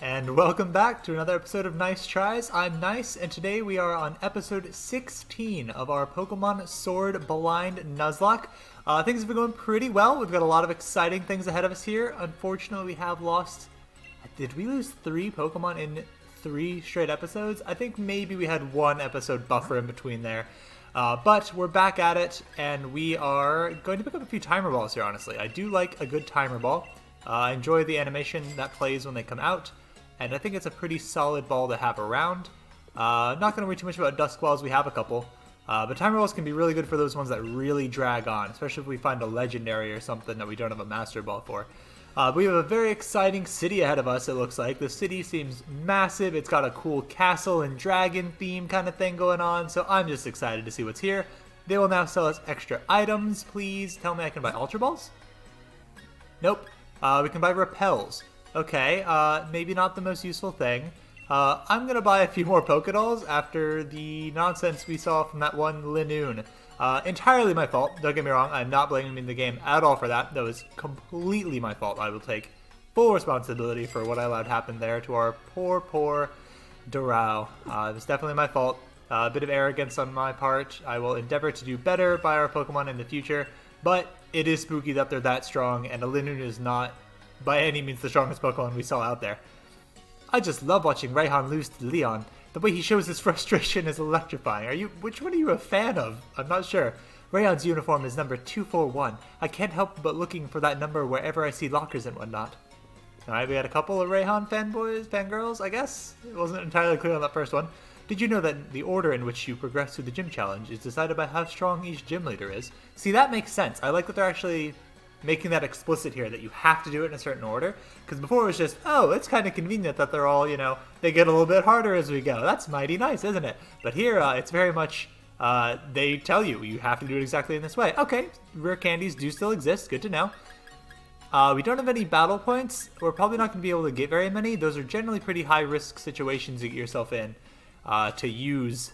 And welcome back to another episode of Nice Tries. I'm Nyce, and today we are on episode 16 of our Pokemon Sword Blind Nuzlocke. Things have been going pretty well. We've got a lot of exciting things ahead of us here. Unfortunately, we have lost... Did we lose 3 Pokemon in 3 straight episodes? I think maybe we had 1 episode buffer in between there. But we're back at it, and we are going to pick up a few timer balls here, honestly. I do like a good timer ball. I enjoy the animation that plays when they come out. And I think it's a pretty solid ball to have around. Not going to worry too much about Dusk Balls, we have a couple. But Timer Balls can be really good for those ones that really drag on, especially if we find a Legendary or something that we don't have a Master Ball for. But we have a very exciting city ahead of us, it looks like. The city seems massive, it's got a cool castle and dragon theme kind of thing going on, so I'm just excited to see what's here. They will now sell us extra items, please tell me I can buy Ultra Balls? Nope. We can buy Repels. Okay, maybe not the most useful thing. I'm gonna buy a few more Pokédolls after the nonsense we saw from that one Linoon. Entirely my fault, don't get me wrong, I'm not blaming the game at all for that. That was completely my fault. I will take full responsibility for what I allowed happen there to our poor Dorao. It was definitely my fault. A bit of arrogance on my part. I will endeavor to do better by our Pokemon in the future, but it is spooky that they're that strong, and a Linoon is not by any means the strongest Pokemon we saw out there. I just love watching Raihan lose to Leon. The way he shows his frustration is electrifying. Which one are you a fan of? I'm not sure. Raihan's uniform is number 241. I can't help but looking for that number wherever I see lockers and whatnot. Alright, we had a couple of Raihan fangirls, I guess? It wasn't entirely clear on that first one. Did you know that the order in which you progress through the gym challenge is decided by how strong each gym leader is? See, that makes sense. I like that they're actually making that explicit here, that you have to do it in a certain order. Because before it was just, oh, it's kind of convenient that they're all, they get a little bit harder as we go. That's mighty nice, isn't it? But here, it's very much, they tell you, you have to do it exactly in this way. Okay, rare candies do still exist, good to know. We don't have any battle points. We're probably not going to be able to get very many. Those are generally pretty high-risk situations you get yourself in to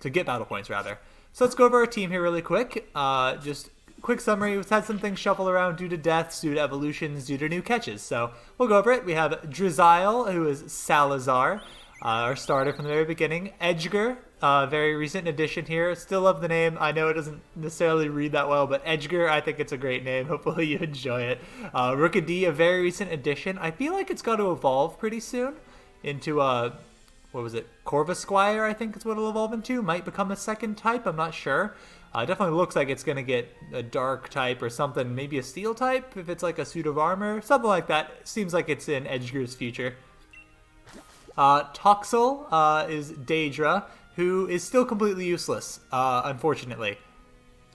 get battle points, rather. So let's go over our team here really quick. Just quick summary, we've had some things shuffle around due to deaths, due to evolutions, due to new catches. So we'll go over it. We have Drizzile, who is Salazar, our starter from the very beginning. Edgar, very recent addition here. Still love the name. I know it doesn't necessarily read that well, but Edgar, I think it's a great name. Hopefully you enjoy it. Rookidee, a very recent addition. I feel like it's got to evolve pretty soon into what was it? Corvisquire, I think is what it'll evolve into. Might become a second type, I'm not sure. Definitely looks like it's going to get a dark type or something, maybe a steel type if it's like a suit of armor, something like that. Seems like it's in Edgar's future. Toxel is Daedra, who is still completely useless, unfortunately.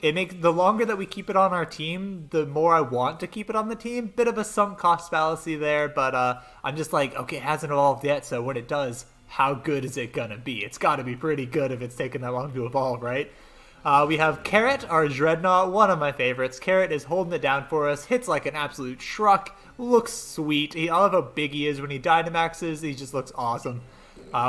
The longer that we keep it on our team, the more I want to keep it on the team. Bit of a sunk cost fallacy there, but I'm just like, okay, it hasn't evolved yet, so when it does, how good is it going to be? It's got to be pretty good if it's taken that long to evolve, right? We have Carrot, our Dreadnought, one of my favorites. Carrot is holding it down for us, hits like an absolute truck, looks sweet. I love how big he is when he Dynamaxes, he just looks awesome.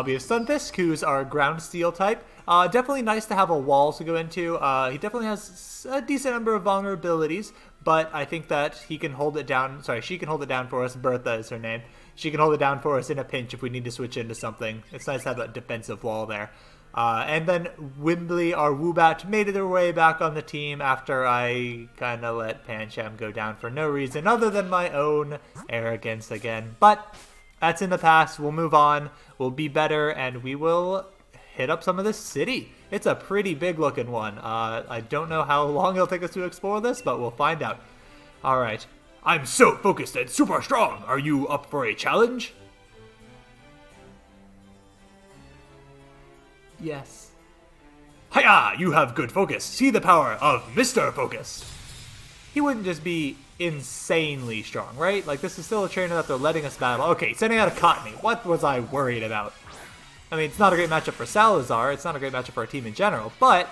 We have Stunfisk, who's our Ground Steel type. Definitely nice to have a wall to go into. He definitely has a decent number of vulnerabilities, but I think that he can hold it down. Sorry, she can hold it down for us. Bertha is her name. She can hold it down for us in a pinch if we need to switch into something. It's nice to have that defensive wall there. And then Wimbley, our Woobat, made their way back on the team after I kind of let Pancham go down for no reason other than my own arrogance again. But that's in the past. We'll move on. We'll be better, and we will hit up some of this city. It's a pretty big looking one. I don't know how long it'll take us to explore this, but we'll find out. All right. I'm so focused and super strong. Are you up for a challenge? Yes. Hiya! You have good focus. See the power of Mr. Focus. He wouldn't just be insanely strong, right? Like, this is still a trainer that they're letting us battle. Okay, sending out a Cottony. What was I worried about? I mean, it's not a great matchup for Salazar. It's not a great matchup for our team in general, but...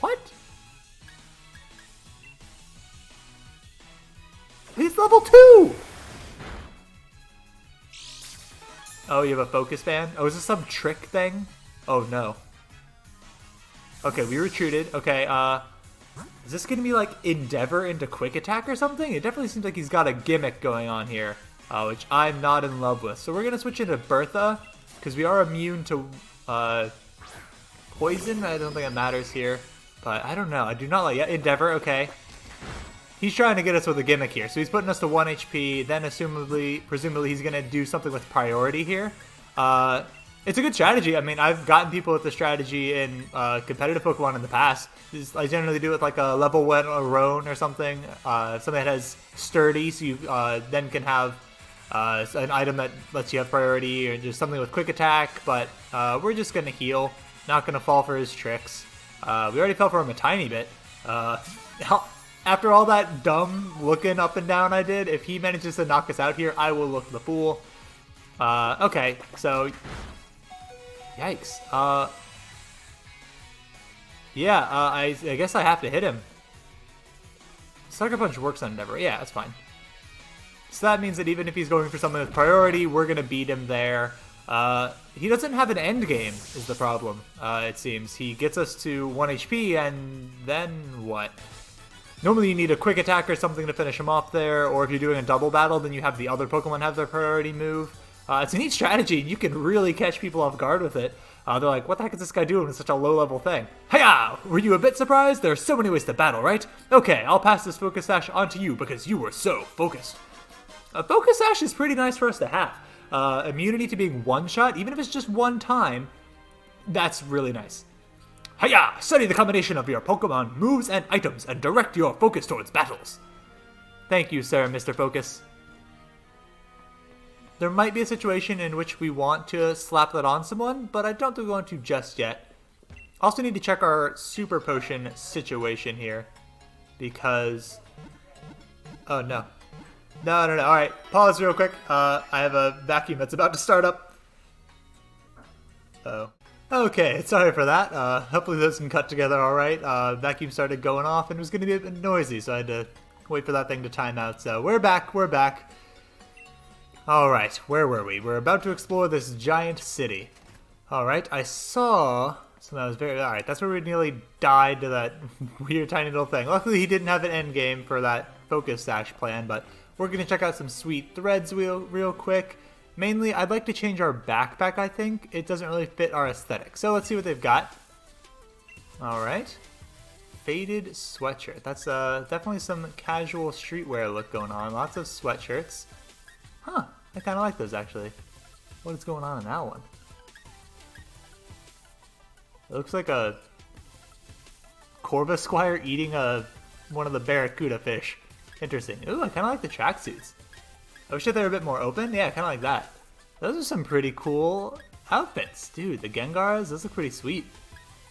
What? He's level 2! Oh, you have a focus band? Oh, is this some trick thing? Oh, no. Okay, we retreated. Okay, is this gonna be like Endeavor into Quick Attack or something? It definitely seems like he's got a gimmick going on here, which I'm not in love with. So we're gonna switch into Bertha, because we are immune to poison. I don't think it matters here, but I don't know. I do not like Endeavor. Okay, he's trying to get us with a gimmick here, so he's putting us to 1 HP. Then, presumably, he's gonna do something with priority here. It's a good strategy. I mean, I've gotten people with the strategy in competitive Pokemon in the past. I generally do it with like a level 1 Roan or something. Something that has Sturdy, so you then can have an item that lets you have priority, or just something with Quick Attack. But we're just going to heal, not going to fall for his tricks. We already fell for him a tiny bit. After all that dumb looking up and down I did, if he manages to knock us out here, I will look the fool. Okay, so... Yikes. Yeah, I guess I have to hit him. Sucker Punch works on Endeavor. Yeah, that's fine. So that means that even if he's going for something with priority, we're going to beat him there. He doesn't have an end game, is the problem, it seems. He gets us to 1 HP, and then what? Normally you need a Quick Attack or something to finish him off there, or if you're doing a double battle, then you have the other Pokemon have their priority move. It's a neat strategy, and you can really catch people off guard with it. They're like, what the heck is this guy doing with such a low-level thing? Hiya! Were you a bit surprised? There are so many ways to battle, right? Okay, I'll pass this Focus Sash on to you because you were so focused. A Focus Sash is pretty nice for us to have. Immunity to being one-shot, even if it's just one time, that's really nice. Hiya! Study the combination of your Pokemon moves and items and direct your focus towards battles. Thank you, sir, Mr. Focus. There might be a situation in which we want to slap that on someone, but I don't think we want to just yet. Also need to check our Super Potion situation here, because... Oh, no. No. Alright, pause real quick. I have a vacuum that's about to start up. Oh. Okay, sorry for that. Hopefully those can cut together alright. Vacuum started going off and it was going to be a bit noisy, so I had to wait for that thing to time out. So we're back. Alright, where were we? We're about to explore this giant city. Alright, I saw... So that was very... Alright, that's where we nearly died to that weird tiny little thing. Luckily he didn't have an end game for that Focus Sash plan, but we're going to check out some sweet threads real quick. Mainly, I'd like to change our backpack, I think. It doesn't really fit our aesthetic. So let's see what they've got. Alright. Faded sweatshirt. That's definitely some casual streetwear look going on. Lots of sweatshirts. Huh, I kind of like those actually. What is going on in that one? It looks like a Corvusquire eating one of the Barracuda fish. Interesting. Ooh, I kind of like the tracksuits. I wish that they were a bit more open. Yeah, kind of like that. Those are some pretty cool outfits. Dude, the Gengars, those look pretty sweet.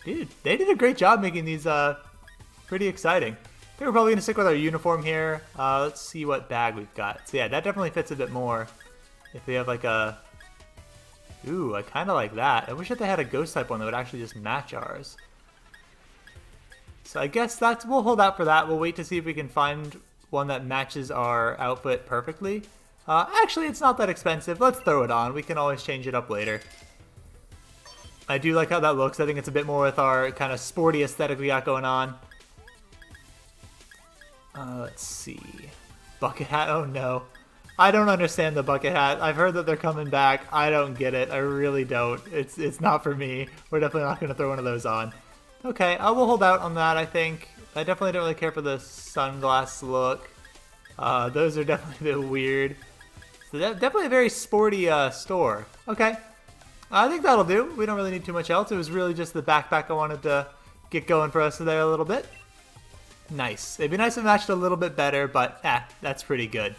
Dude, they did a great job making these pretty exciting. I think we're probably going to stick with our uniform here. Let's see what bag we've got. So yeah, that definitely fits a bit more. If we have like a... Ooh, I kind of like that. I wish that they had a ghost type one that would actually just match ours. So I guess we'll hold out for that. We'll wait to see if we can find one that matches our outfit perfectly. Actually, it's not that expensive. Let's throw it on. We can always change it up later. I do like how that looks. I think it's a bit more with our kind of sporty aesthetic we got going on. Let's see. Bucket hat? Oh no. I don't understand the bucket hat. I've heard that they're coming back. I don't get it. I really don't. It's not for me. We're definitely not going to throw one of those on. Okay, I will hold out on that, I think. I definitely don't really care for the sunglass look. Those are definitely a bit weird. So definitely a very sporty store. Okay. I think that'll do. We don't really need too much else. It was really just the backpack I wanted to get going for us there a little bit. Nice. It'd be nice if it matched a little bit better, but that's pretty good.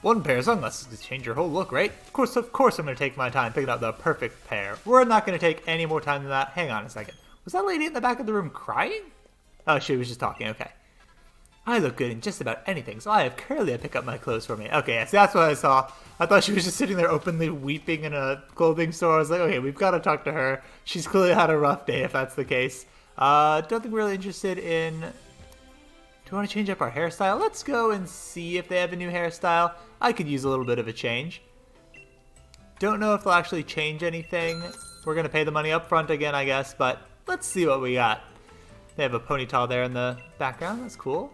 One pair of sunglasses could change your whole look, right? Of course I'm going to take my time picking out the perfect pair. We're not going to take any more time than that. Hang on a second. Was that lady in the back of the room crying? Oh, she was just talking. Okay. I look good in just about anything, so I have Curly pick up my clothes for me. Okay, yes, that's what I saw. I thought she was just sitting there openly weeping in a clothing store. I was like, okay, we've got to talk to her. She's clearly had a rough day if that's the case. Don't think we're really interested in... Do we want to change up our hairstyle? Let's go and see if they have a new hairstyle. I could use a little bit of a change. Don't know if they'll actually change anything. We're going to pay the money up front again, I guess, but let's see what we got. They have a ponytail there in the background. That's cool.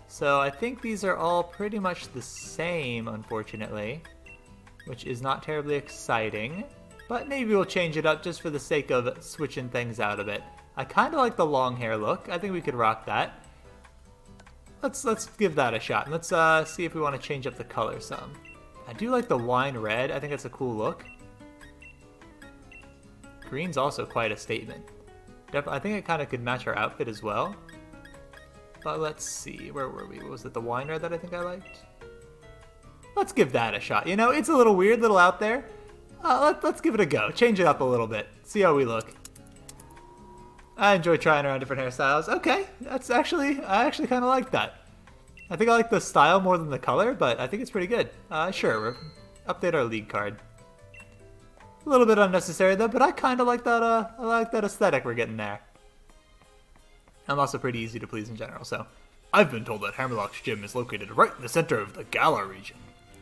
So I think these are all pretty much the same, unfortunately, which is not terribly exciting. But maybe we'll change it up just for the sake of switching things out a bit. I kind of like the long hair look. I think we could rock that. Let's give that a shot. And let's see if we want to change up the color some. I do like the wine red. I think that's a cool look. Green's also quite a statement. I think it kind of could match our outfit as well. But let's see. Where were we? Was it the wine red that I think I liked? Let's give that a shot. You know, it's a little weird, little out there. Let's give it a go. Change it up a little bit. See how we look. I enjoy trying around different hairstyles. Okay, I actually kind of like that. I think I like the style more than the color, but I think it's pretty good. Sure, we'll update our league card. A little bit unnecessary though, but I kind of like that. I like that aesthetic we're getting there. I'm also pretty easy to please in general, so. I've been told that Hammerlock's gym is located right in the center of the Galar region.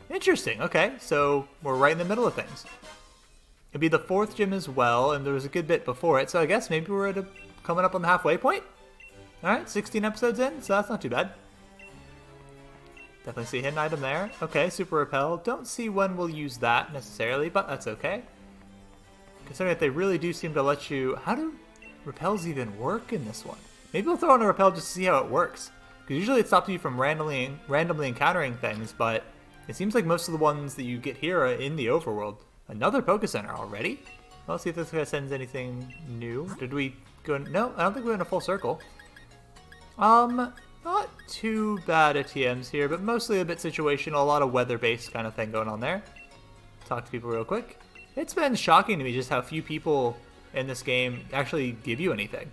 Interesting. Okay, so we're right in the middle of things. It'd be the 4th gym as well, and there was a good bit before it, so I guess maybe we're coming up on the halfway point. Alright, 16 episodes in, so that's not too bad. Definitely see a hidden item there. Okay, Super Repel. Don't see when we'll use that necessarily, but that's okay. Considering that they really do seem to let you... How do repels even work in this one? Maybe we'll throw in a repel just to see how it works. Because usually it stops you from randomly encountering things, but it seems like most of the ones that you get here are in the overworld. Another Poké Center already? Well, let's see if this guy sends anything new. Did we go... No, I don't think we went a full circle. Not too bad at TMs here, but mostly a bit situational. A lot of weather-based kind of thing going on there. Talk to people real quick. It's been shocking to me just how few people in this game actually give you anything.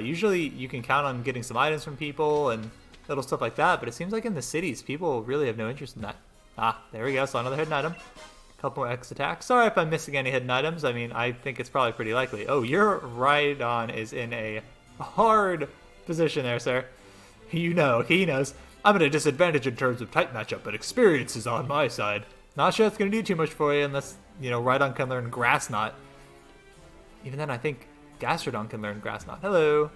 Usually you can count on getting some items from people and little stuff like that, but it seems like in the cities, people really have no interest in that. Ah, there we go, so another hidden item. Couple more X attacks. Sorry if I'm missing any hidden items. I mean, I think it's probably pretty likely. Oh, your Rhydon is in a hard position there, sir. You know, he knows. I'm at a disadvantage in terms of type matchup, but experience is on my side. Not sure it's going to do too much for you unless, you know, Rhydon can learn Grass Knot. Even then, I think Gastrodon can learn Grass Knot. Hello.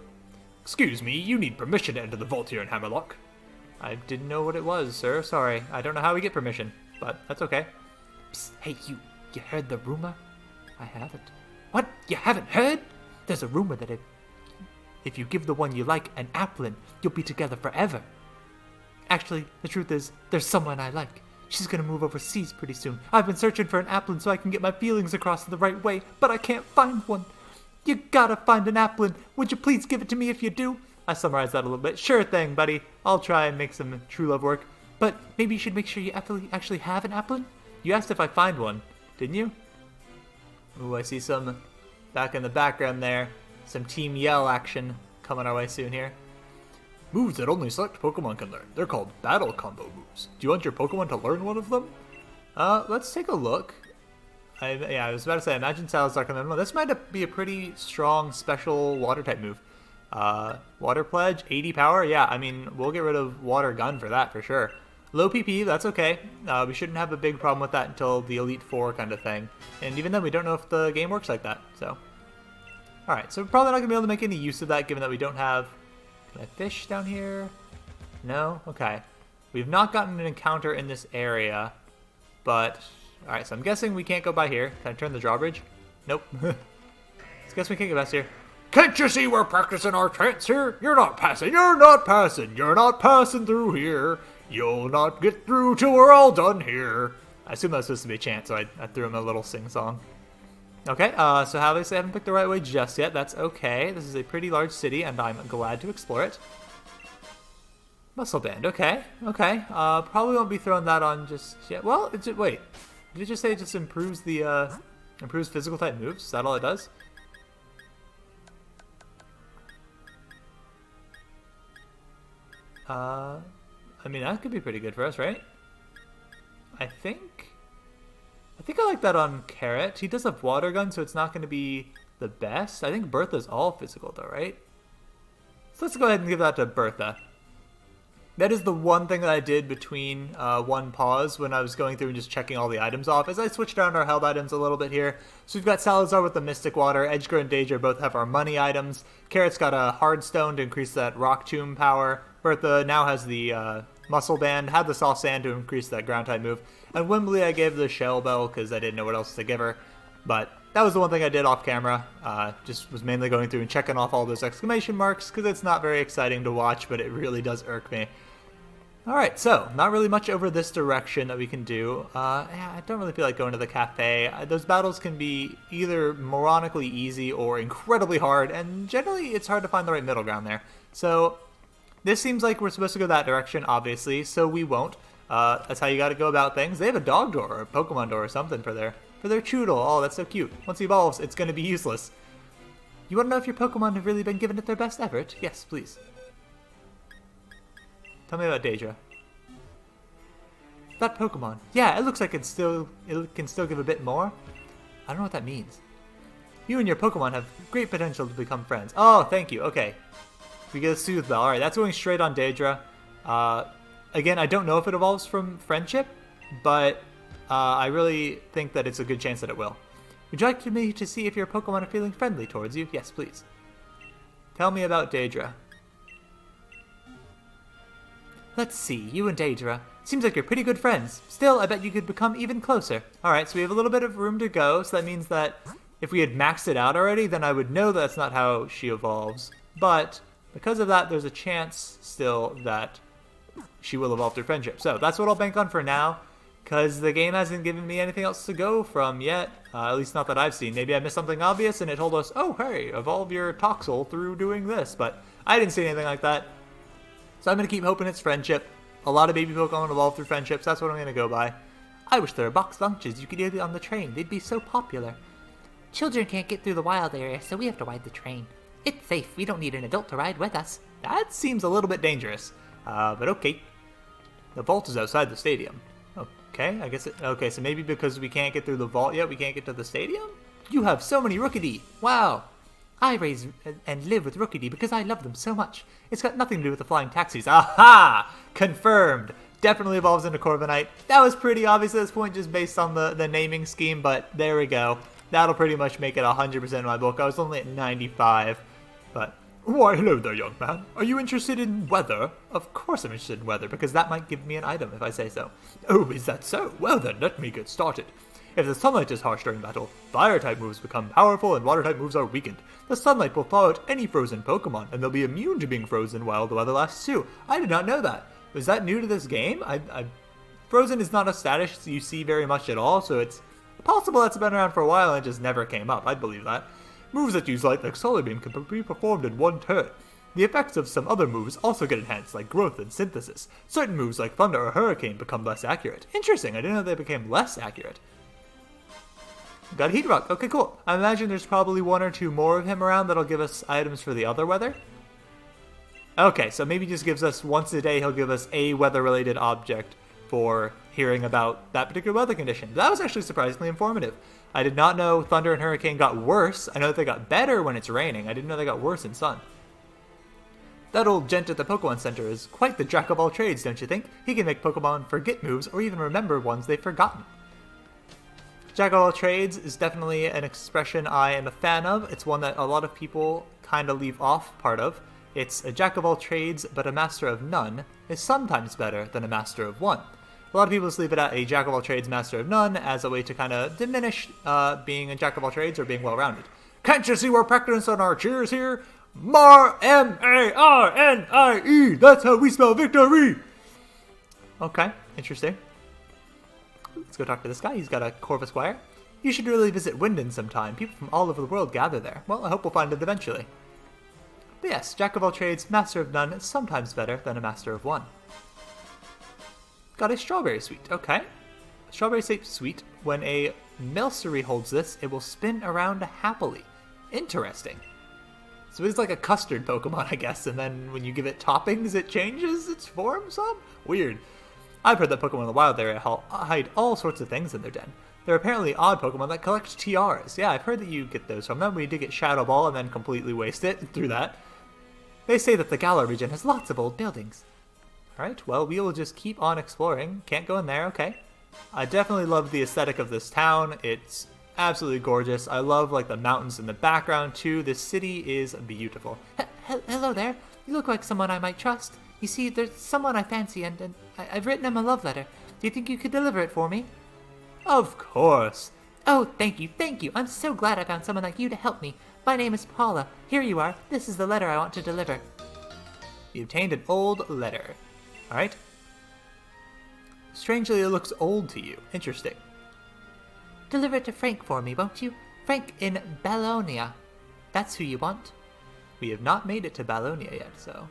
Excuse me, you need permission to enter the vault here in Hammerlock. I didn't know what it was, sir. Sorry. I don't know how we get permission, but that's okay. Psst, hey, you heard the rumor? I haven't. What? You haven't heard? There's a rumor that if you give the one you like an applin, you'll be together forever. Actually, the truth is, there's someone I like. She's gonna move overseas pretty soon. I've been searching for an applin so I can get my feelings across the right way, but I can't find one. You gotta find an applin. Would you please give it to me if you do? I summarized that a little bit. Sure thing, buddy. I'll try and make some true love work. But maybe you should make sure you actually have an applin? You asked if I find one, didn't you? Ooh, I see some back in the background there. Some Team Yell action coming our way soon here. Moves that only select Pokemon can learn. They're called battle combo moves. Do you want your Pokemon to learn one of them? Let's take a look. I was about to say, Imagine Salazar can learn one. This might be a pretty strong special water type move. Water Pledge, 80 power. Yeah, I mean, we'll get rid of Water Gun for that for sure. Low PP, that's okay. We shouldn't have a big problem with that until the Elite Four kind of thing. And even then, we don't know if the game works like that, so. Alright, so we're probably not going to be able to make any use of that given that we don't have... Can I fish down here? No? Okay. We've not gotten an encounter in this area, but... Alright, so I'm guessing we can't go by here. Can I turn the drawbridge? Nope. Let's guess we can't get past here. Can't you see we're practicing our trance here? You're not passing, you're not passing, you're not passing through here. You'll not get through till we're all done here. I assume that was supposed to be a chant, so I threw him a little sing-song. Okay, so how they say I haven't picked the right way just yet. That's okay. This is a pretty large city, and I'm glad to explore it. Muscle Band, okay. Probably won't be throwing that on just yet. Well, wait. Did it just say it just improves the, improves physical type moves? Is that all it does? I mean, that could be pretty good for us, right? I think I like that on Carrot. He does have Water Gun, so it's not going to be the best. I think Bertha's all physical, though, right? So let's go ahead and give that to Bertha. That is the one thing that I did between one pause when I was going through and just checking all the items off, is I switched around our held items a little bit here. So we've got Salazar with the Mystic Water, Edgegrow and Daedra both have our money items. Carrot's got a Hard Stone to increase that Rock Tomb power. Bertha now has the Muscle Band, had the Soft Sand to increase that Ground Type move. And Wimbley I gave the Shell Bell because I didn't know what else to give her. But that was the one thing I did off camera. Just was mainly going through and checking off all those exclamation marks because it's not very exciting to watch, but it really does irk me. Alright, so, not really much over this direction that we can do. Yeah, I don't really feel like going to the cafe. Those battles can be either moronically easy or incredibly hard, and generally it's hard to find the right middle ground there. So, this seems like we're supposed to go that direction, obviously, so we won't. That's how you gotta go about things. They have a dog door, or a Pokemon door, or something for their Choodle. Oh, that's so cute. Once he evolves, it's gonna be useless. You wanna know if your Pokemon have really been giving it their best effort? Yes, please. Tell me about Daedra. That Pokemon. Yeah, it looks like it can still give a bit more. I don't know what that means. You and your Pokemon have great potential to become friends. Oh, thank you. Okay. We get a Soothe Bell. Alright, that's going straight on Daedra. Again, I don't know if it evolves from Friendship, but I really think that it's a good chance that it will. Would you like me to see if your Pokemon are feeling friendly towards you? Yes, please. Tell me about Daedra. Let's see, you and Daedra. Seems like you're pretty good friends. Still, I bet you could become even closer. Alright, so we have a little bit of room to go, so that means that if we had maxed it out already, then I would know that's not how she evolves. But, because of that, there's a chance still that she will evolve through Friendship. So, that's what I'll bank on for now, because the game hasn't given me anything else to go from yet. At least not that I've seen. Maybe I missed something obvious and it told us, oh, hey, evolve your Toxel through doing this. But I didn't see anything like that. So I'm going to keep hoping it's Friendship. A lot of baby Pokemon evolve through Friendships. That's what I'm going to go by. I wish there were box lunches you could eat on the train. They'd be so popular. Children can't get through the wild area, so we have to ride the train. It's safe. We don't need an adult to ride with us. That seems a little bit dangerous. But okay. The vault is outside the stadium. Okay, I guess it... Okay, so maybe because we can't get through the vault yet, we can't get to the stadium? You have so many Rookidee. Wow. I raise and live with Rookidee because I love them so much. It's got nothing to do with the flying taxis. Aha! Confirmed. Definitely evolves into Corviknight. That was pretty obvious at this point just based on the naming scheme, but there we go. That'll pretty much make it 100% in my book. I was only at 95, but... Why, hello there, young man. Are you interested in weather? Of course I'm interested in weather, because that might give me an item if I say so. Oh, is that so? Well then, let me get started. If the sunlight is harsh during battle, fire-type moves become powerful and water-type moves are weakened. The sunlight will thaw out any frozen Pokemon, and they'll be immune to being frozen while the weather lasts too. I did not know that. Was that new to this game? Frozen is not a status you see very much at all, so it's possible that's been around for a while and it just never came up. I'd believe that. Moves that use light like Solar Beam can be performed in one turn. The effects of some other moves also get enhanced, like Growth and Synthesis. Certain moves like Thunder or Hurricane become less accurate. Interesting, I didn't know they became less accurate. Got a Heat Rock. Okay, cool. I imagine there's probably one or two more of him around that'll give us items for the other weather. Okay, so maybe just gives us once a day, he'll give us a weather-related object for hearing about that particular weather condition. That was actually surprisingly informative. I did not know Thunder and Hurricane got worse. I know that they got better when it's raining. I didn't know they got worse in sun. That old gent at the Pokemon Center is quite the jack of all trades, don't you think? He can make Pokemon forget moves or even remember ones they've forgotten. Jack of all trades is definitely an expression I am a fan of. It's one that a lot of people kind of leave off part of. It's a jack of all trades, but a master of none is sometimes better than a master of one. A lot of people just leave it at a jack of all trades, master of none as a way to kind of diminish being a jack of all trades or being well-rounded. Can't you see we're practicing our cheers here? M-A-R-N-I-E! That's how we spell victory! Okay, interesting. Let's go talk to this guy. He's got a Corvus Squire. You should really visit Winden sometime. People from all over the world gather there. Well, I hope we'll find it eventually. But yes, jack of all trades, master of none is sometimes better than a master of one. Got a Strawberry Sweet. Okay. Strawberry Sweet. When a Milcery holds this, it will spin around happily. Interesting. So it's like a custard Pokemon, I guess, and then when you give it toppings, it changes its form some? Weird. I've heard that Pokemon in the wild area hide all sorts of things in their den. There are apparently odd Pokemon that collect tiaras. Yeah, I've heard that you get those from them. We did get Shadow Ball and then completely waste it through that. They say that the Galar region has lots of old buildings. Alright, well, we will just keep on exploring. Can't go in there, okay. I definitely love the aesthetic of this town. It's absolutely gorgeous. I love, like, the mountains in the background, too. This city is beautiful. Hello there. You look like someone I might trust. You see, there's someone I fancy, and I've written him a love letter. Do you think you could deliver it for me? Of course. Oh, thank you, thank you. I'm so glad I found someone like you to help me. My name is Paula. Here you are. This is the letter I want to deliver. You obtained an old letter. Alright. Strangely, it looks old to you. Interesting. Deliver it to Frank for me, won't you? Frank in Ballonia. That's who you want. We have not made it to Ballonia yet, so...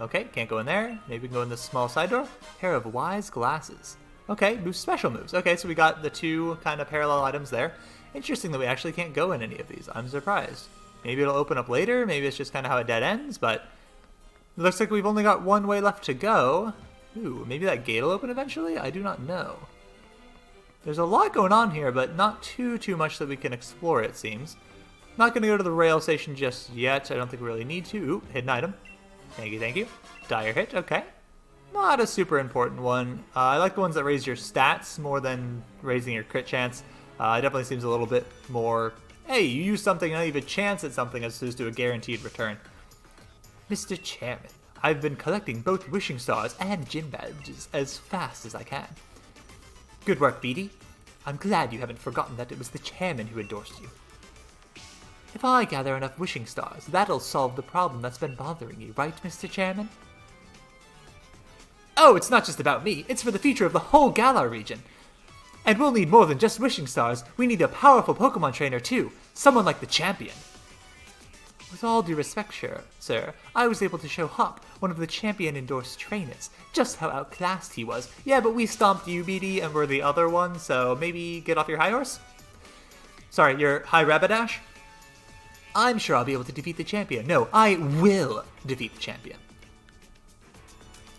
Okay, can't go in there. Maybe we can go in this small side door. Pair of wise glasses. Okay, move special moves. Okay, so we got the two kind of parallel items there. Interesting that we actually can't go in any of these. I'm surprised. Maybe it'll open up later. Maybe it's just kind of how it dead ends, but... It looks like we've only got one way left to go. Ooh, maybe that gate will open eventually? I do not know. There's a lot going on here, but not too much that we can explore, it seems. Not going to go to the rail station just yet. I don't think we really need to. Ooh, hidden item. Thank you, thank you. Dire hit, okay. Not a super important one. I like the ones that raise your stats more than raising your crit chance. It definitely seems a little bit more, hey, you use something and I have a chance at something as opposed to a guaranteed return. Mr. Chairman, I've been collecting both wishing stars and gym badges as fast as I can. Good work, Beatty. I'm glad you haven't forgotten that it was the chairman who endorsed you. If I gather enough wishing stars, that'll solve the problem that's been bothering you, right, Mr. Chairman? Oh, it's not just about me. It's for the future of the whole Galar region. And we'll need more than just wishing stars. We need a powerful Pokemon trainer, too. Someone like the champion. With all due respect, sir, I was able to show Hop, one of the champion-endorsed trainers, just how outclassed he was. Yeah, but we stomped you, BD, and we're the other one, so maybe get off your high horse? Sorry, your high Rapidash? I'm sure I'll be able to defeat the champion. No, I will defeat the champion.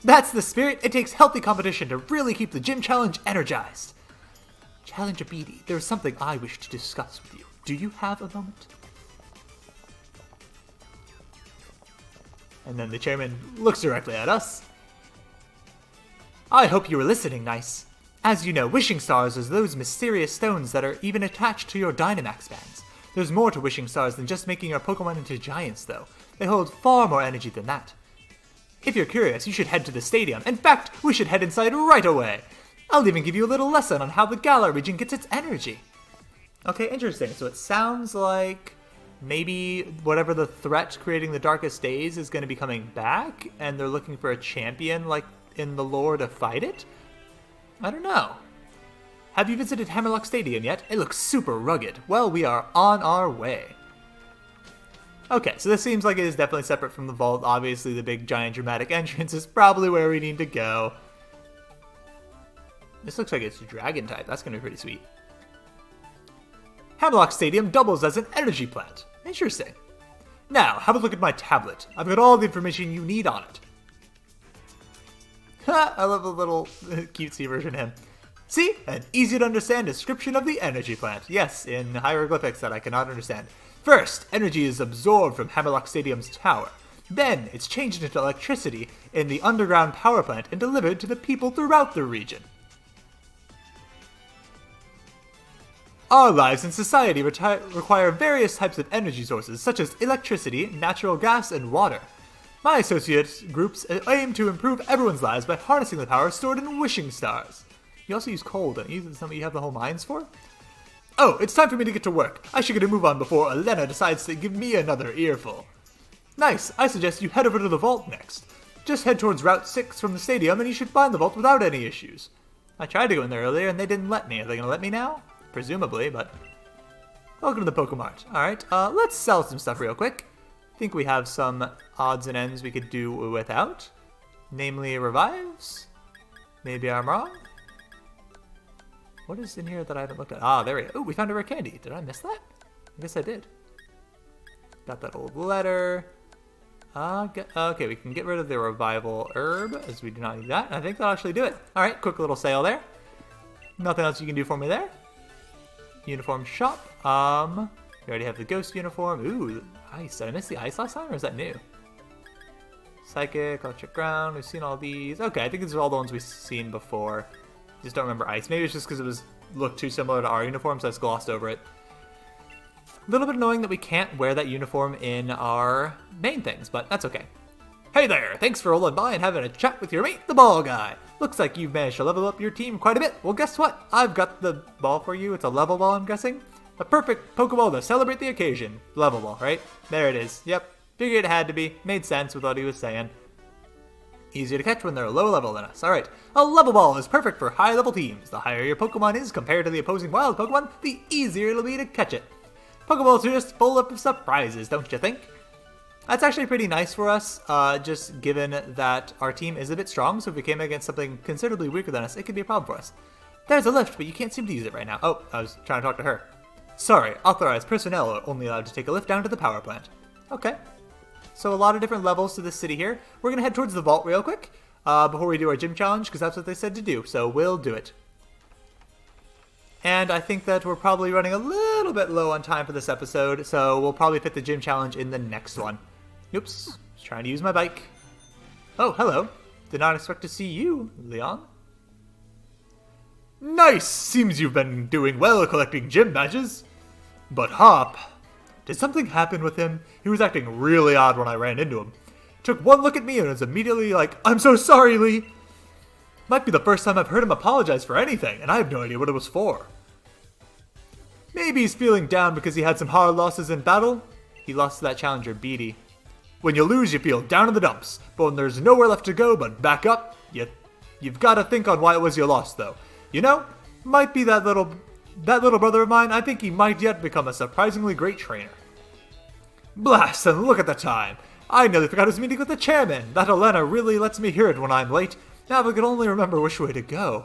That's the spirit. It takes healthy competition to really keep the gym challenge energized. Challenger BD, there is something I wish to discuss with you. Do you have a moment? And then the chairman looks directly at us. I hope you were listening, Nyce. As you know, wishing stars are those mysterious stones that are even attached to your Dynamax bands. There's more to wishing stars than just making your Pokemon into giants, though. They hold far more energy than that. If you're curious, you should head to the stadium. In fact, we should head inside right away. I'll even give you a little lesson on how the Galar region gets its energy. Okay, interesting. So it sounds like maybe whatever the threat creating the darkest days is going to be coming back, and they're looking for a champion like in the lore to fight it? I don't know. Have you visited Hammerlock Stadium yet? It looks super rugged. Well, we are on our way. Okay, so this seems like it is definitely separate from the vault. Obviously, the big, giant, dramatic entrance is probably where we need to go. This looks like it's dragon type. That's going to be pretty sweet. Hammerlock Stadium doubles as an energy plant. Interesting. Now, have a look at my tablet. I've got all the information you need on it. Ha! I love the little cutesy version of him. See? An easy-to-understand description of the energy plant. Yes, in hieroglyphics that I cannot understand. First, energy is absorbed from Hammerlock Stadium's tower. Then, it's changed into electricity in the underground power plant and delivered to the people throughout the region. Our lives in society require various types of energy sources, such as electricity, natural gas, and water. My associate groups aim to improve everyone's lives by harnessing the power stored in wishing stars. You also use coal, don't you? Is that something you have the whole mines for? Oh, it's time for me to get to work. I should get a move on before Elena decides to give me another earful. Nice. I suggest you head over to the vault next. Just head towards Route 6 from the stadium and you should find the vault without any issues. I tried to go in there earlier and they didn't let me. Are they going to let me now? Presumably, but... Welcome to the Pokemart. Alright, let's sell some stuff real quick. I think we have some odds and ends we could do without. Namely, revives. Maybe I'm wrong. What is in here that I haven't looked at? Ah, there we go. Oh, we found a rare candy. Did I miss that? I guess I did. Got that old letter. Okay, we can get rid of the revival herb, as we do not need that. I think that'll actually do it. Alright, quick little sale there. Nothing else you can do for me there. Uniform shop. We already have the ghost uniform. Ooh, ice. Did I miss the ice last time, or is that new? Psychic, Electric Ground, we've seen all these. Okay, I think these are all the ones we've seen before. Just don't remember Ice. Maybe it's just because it looked too similar to our uniform, so I just glossed over it. A little bit annoying that we can't wear that uniform in our main things, but that's okay. Hey there, thanks for rolling by and having a chat with your mate, the ball guy. Looks like you've managed to level up your team quite a bit. Well, guess what? I've got the ball for you. It's a level ball, I'm guessing. A perfect Pokeball to celebrate the occasion. Level ball, right? There it is. Yep. Figured it had to be. Made sense with what he was saying. Easier to catch when they're a lower level than us. Alright, a level ball is perfect for high level teams. The higher your Pokemon is compared to the opposing wild Pokemon, the easier it'll be to catch it. Pokeballs are just full of surprises, don't you think? That's actually pretty nice for us, just given that our team is a bit strong, so if we came against something considerably weaker than us, it could be a problem for us. There's a lift, but you can't seem to use it right now. Oh, I was trying to talk to her. Sorry, authorized personnel are only allowed to take a lift down to the power plant. Okay. So a lot of different levels to this city here. We're going to head towards the vault real quick before we do our gym challenge, because that's what they said to do, so we'll do it. And I think that we're probably running a little bit low on time for this episode, so we'll probably fit the gym challenge in the next one. Oops, just trying to use my bike. Oh, hello. Did not expect to see you, Leon. Nice! Seems you've been doing well collecting gym badges. But Hop, did something happen with him? He was acting really odd when I ran into him. Took one look at me and was immediately like, I'm so sorry, Lee! Might be the first time I've heard him apologize for anything, and I have no idea what it was for. Maybe he's feeling down because he had some hard losses in battle. He lost to that challenger, Beatty. When you lose, you feel down in the dumps, but when there's nowhere left to go but back up, you've got to think on why it was you lost, though. You know, might be that little brother of mine. I think he might yet become a surprisingly great trainer. Blast, and look at the time. I nearly forgot his meeting with the chairman. That Elena really lets me hear it when I'm late. Now if I could only remember which way to go.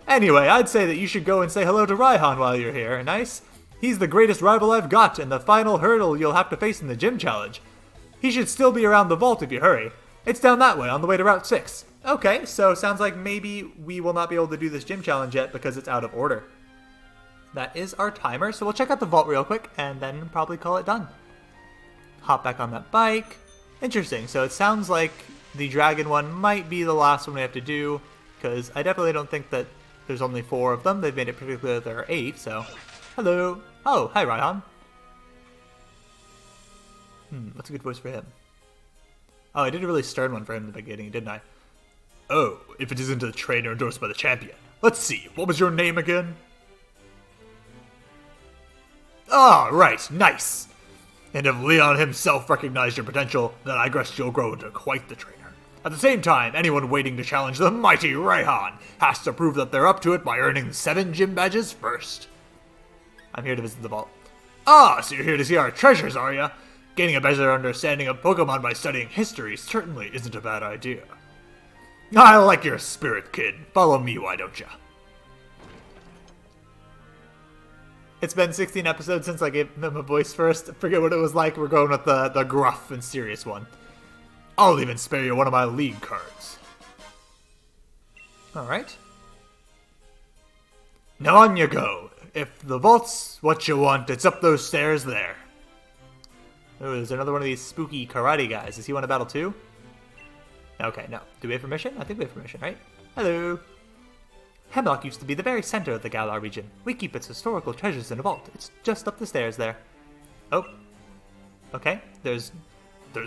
Anyway, I'd say that you should go and say hello to Raihan while you're here, Nyce. He's the greatest rival I've got, and the final hurdle you'll have to face in the gym challenge. He should still be around the vault if you hurry. It's down that way, on the way to Route 6. Okay, so sounds like maybe we will not be able to do this gym challenge yet because it's out of order. That is our timer, so we'll check out the vault real quick and then probably call it done. Hop back on that bike. Interesting, so it sounds like the dragon one might be the last one we have to do, because I definitely don't think that there's only 4 of them. They've made it pretty clear that there are 8, so... Hello! Oh, hi Raihan. What's a good voice for him? Oh, I did a really stern one for him in the beginning, didn't I? Oh, if it isn't a trainer endorsed by the champion. Let's see, what was your name again? Ah, right, Nyce! And if Leon himself recognized your potential, then I guess you'll grow into quite the trainer. At the same time, anyone waiting to challenge the mighty Raihan has to prove that they're up to it by earning 7 gym badges first. I'm here to visit the vault. Ah, so you're here to see our treasures, are ya? Gaining a better understanding of Pokemon by studying history certainly isn't a bad idea. I like your spirit, kid. Follow me, why don't ya? It's been 16 episodes since I gave him a voice first. I forget what it was like. We're going with the gruff and serious one. I'll even spare you one of my league cards. Alright. Now on you go. If the vault's what you want, it's up those stairs there. Oh, there's another one of these spooky karate guys. Does he want to battle too? Okay, no. Do we have permission? I think we have permission, right? Hello. Hemlock used to be the very center of the Galar region. We keep its historical treasures in a vault. It's just up the stairs there. Oh. Okay, there's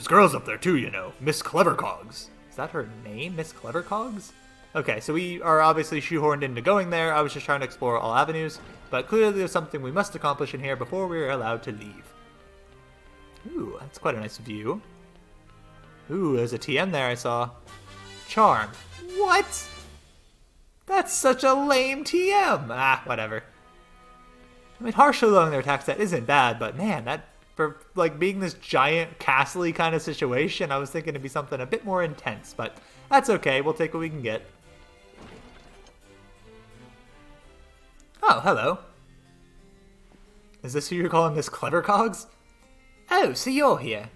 girls up there too, you know. Miss Clevercogs. Is that her name? Miss Clevercogs? Okay, so we are obviously shoehorned into going there. I was just trying to explore all avenues, but clearly there's something we must accomplish in here before we're allowed to leave. Ooh, that's quite a nice view. Ooh, there's a TM there I saw. Charm. What? That's such a lame TM. Ah, whatever. I mean, harshly lowering their attack stat isn't bad, but man, that for like being this giant castle-y kind of situation, I was thinking it'd be something a bit more intense, but that's okay. We'll take what we can get. Oh, hello. Is this who you're calling Miss Clevercogs? Oh, so you're here.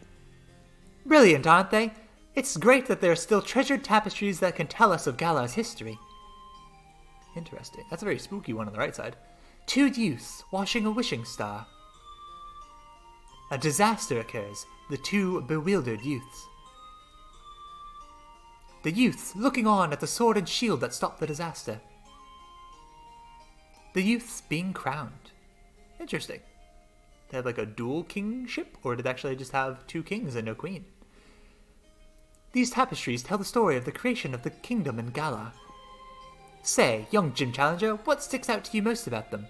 Brilliant, aren't they? It's great that there are still treasured tapestries that can tell us of Galar's history. Interesting. That's a very spooky one on the right side. 2 youths washing a wishing star. A disaster occurs. The 2 bewildered youths. The youths looking on at the sword and shield that stopped the disaster. The youths being crowned. Interesting. They have like a dual kingship, or did they actually just have 2 kings and no queen? These tapestries tell the story of the creation of the kingdom in Galar. Say, young gym challenger, what sticks out to you most about them?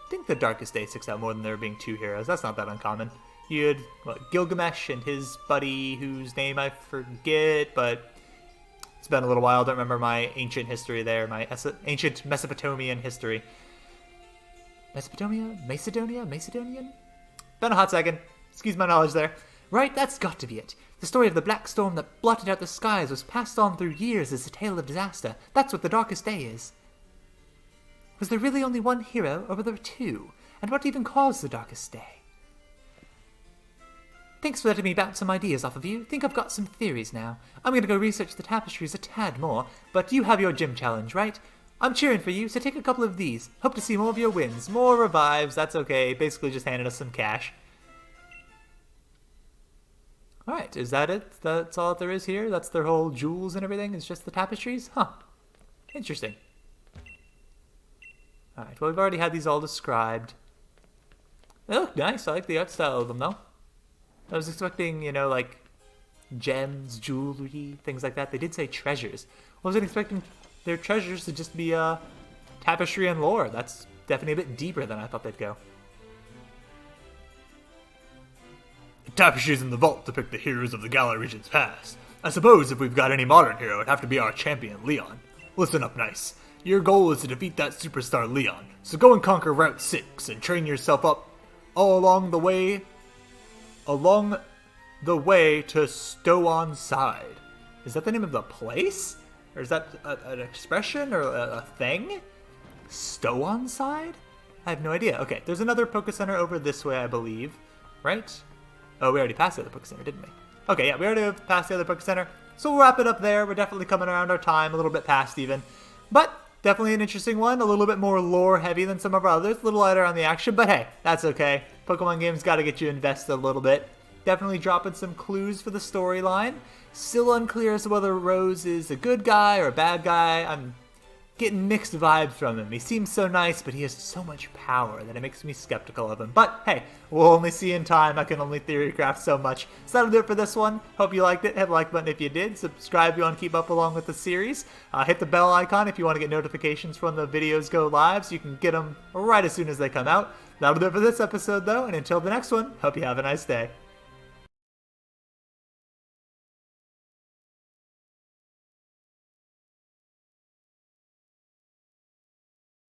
I think the Darkest Day sticks out more than there being 2 heroes. That's not that uncommon. You had Gilgamesh and his buddy, whose name I forget, but it's been a little while. I don't remember my ancient history there, my ancient Mesopotamian history. Mesopotamia? Macedonia? Macedonian? Been a hot second. Excuse my knowledge there. Right, that's got to be it. The story of the black storm that blotted out the skies was passed on through years as a tale of disaster. That's what the Darkest Day is. Was there really only one hero, or were there 2? And what even caused the Darkest Day? Thanks for letting me bounce some ideas off of you. Think I've got some theories now. I'm going to go research the tapestries a tad more, but you have your gym challenge, right? I'm cheering for you, so take a couple of these. Hope to see more of your wins. More revives, that's okay. Basically just handed us some cash. Alright, is that it? That's all that there is here? That's their whole jewels and everything? It's just the tapestries? Huh. Interesting. Alright, well we've already had these all described. They look nice. I like the art style of them though. I was expecting, you know, like gems, jewelry, things like that. They did say treasures. I wasn't expecting their treasures to just be tapestry and lore. That's definitely a bit deeper than I thought they'd go. The tapestries in the vault depict the heroes of the Galar region's past. I suppose if we've got any modern hero, it'd have to be our champion, Leon. Listen up, Nyce. Your goal is to defeat that superstar Leon, so go and conquer Route 6 and train yourself up all along the way to Stow-on Side. Is that the name of the place? Or is that an expression or a thing? Stow-on Side? I have no idea. Okay, there's another Poke Center over this way, I believe. Right? Oh, we already passed the other Poke Center, didn't we? Okay, yeah, we already passed the other Poke Center. So we'll wrap it up there. We're definitely coming around our time, a little bit past even. But definitely an interesting one. A little bit more lore heavy than some of our others. A little lighter on the action, but hey, that's okay. Pokemon games got to get you invested a little bit. Definitely dropping some clues for the storyline. Still unclear as to whether Rose is a good guy or a bad guy. I'm getting mixed vibes from him. He seems so nice, but he has so much power that it makes me skeptical of him. But hey, we'll only see in time. I can only theorycraft so much. So that'll do it for this one. Hope you liked it. Hit the like button if you did. Subscribe if you want to keep up along with the series. Hit the bell icon if you want to get notifications when the videos go live, so you can get them right as soon as they come out. That'll do it for this episode, though, and until the next one, hope you have a nice day.